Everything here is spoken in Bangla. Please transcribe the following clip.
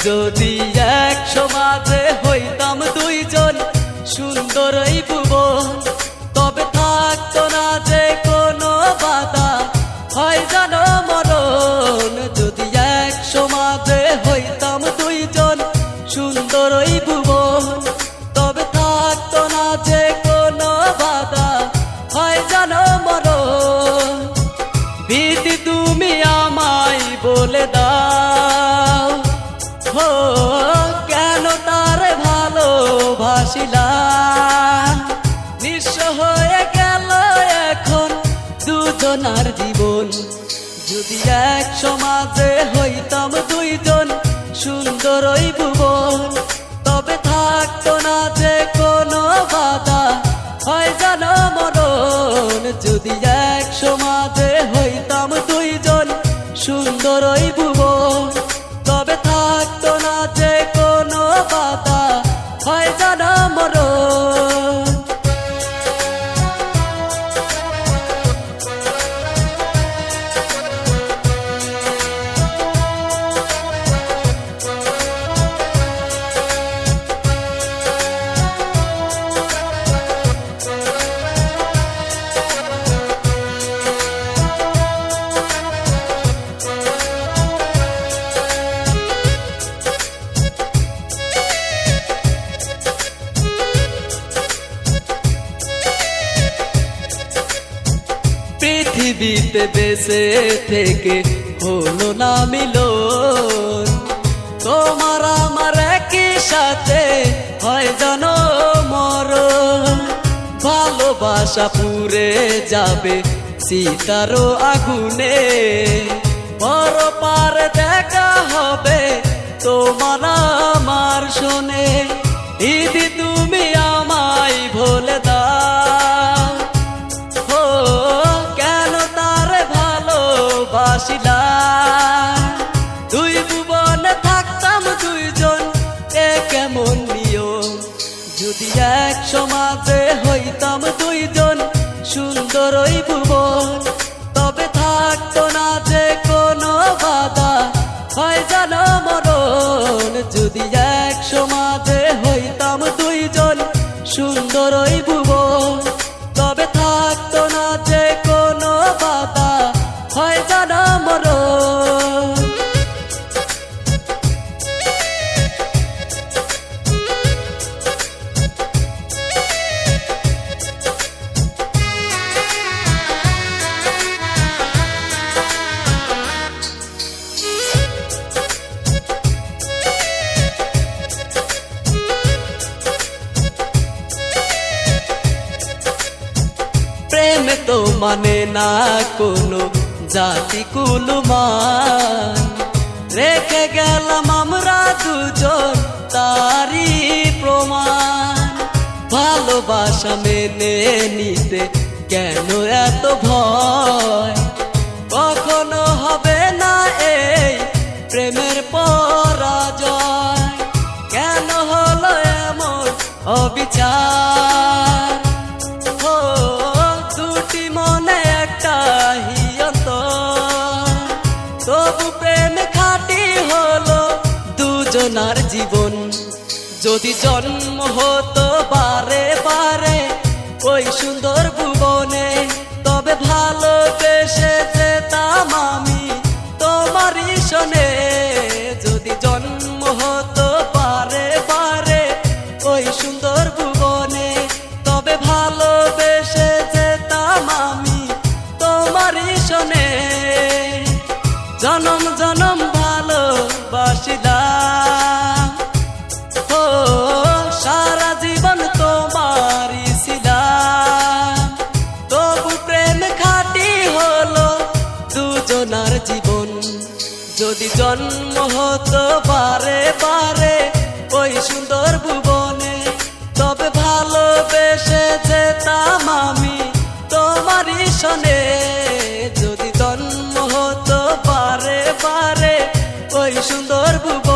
যদি এক সমাজে হইতাম দুইজন সুন্দর এই ভুবন, তবে থাকতো না যে কোনো বাধা, হয় জানো মরণ। যদি এক সমাজে হইতাম দুইজন সুন্দর এই ভুবন, তবে থাকতো না যে কোনো বাধা, হয় জানো মরণ। বিধি তুমি আমায় বলে দাও, হো কেন তার ভালোবাসিলাম। নিঃস্ব হয়ে গেল এখন দুজনার জীবন। যদি এক সমাজে হইতাম দুইজন সুন্দর ওই ভুবন, তবে থাকতো না যে কোনো বাধা, হয় জানো মরণ। যদি এক সমাজে হইতাম দুইজন সুন্দর ওই ভুবন, তবে থাকতো না যে কোনো বাধা, হয় জানো মরণ। পৃথিবীতে বেঁচে থেকে হলো না মিলন, তোমার আমার একই সাথে হয় জানো মরণ। ভালোবাসা পুড়ে যাবে সীতারও আগুনে, বড় পার দেখা হবে তোমার আমার শোনে। দিদি তুমি আমায় ভুলে দাও, হো কেন তার ভালোবাসিলাম। দুই ভুবনে থাকতাম দুইজন, এ কেমন নিয়ম। যদি এক সমাজে হইতাম দুইজন সুন্দর ওই ভুবন, তবে থাকতো না যে কোনো বাধা, হয় জানো মরণ। যদি এক সমাজে হইতাম দুইজন সুন্দর ওই ভুবন, তবে থাকতো না যে কোনো বাধা, হয় জানো মরণ। প্রেম তো মানে না কোনো জাতি কুলমান, রেখে গেলাম আমরা দুজন তারই প্রমাণ। ভালোবাসা মেনে নিতে কেন এত ভয়, কখনো হবে না এই প্রেমের পরাজয়। কেন হলো এমন অবিচার, দুটি মনে একটা হিয়ন্তর, তবু প্রেম খাঁটি হলো দুজনার জীবন। যদি জন্ম হতো বারে বারে ওই সুন্দর ভুবনে, তবে ভালোবেসে যেতাম আমি তোমারই শোনে। যদি জন্ম হতো বারে বারে ওই সুন্দর ভুবনে, তবে ভালোবেসে যেতাম আমি তোমারই শোনে। জনম জনম ভালোবাসিলাম, ও সারা জীবন তোমারই ছিলাম। তবু প্রেম খাঁটি হলো দুজনার জীবন। যদি জন্ম হতো বারে বারে ওই সুন্দর ভুবনে, তবে ভালোবেসে যেতাম আমি তোমারই শোনে। যদি জন্ম হতো বারে বারে ওই সুন্দর ভুবনে,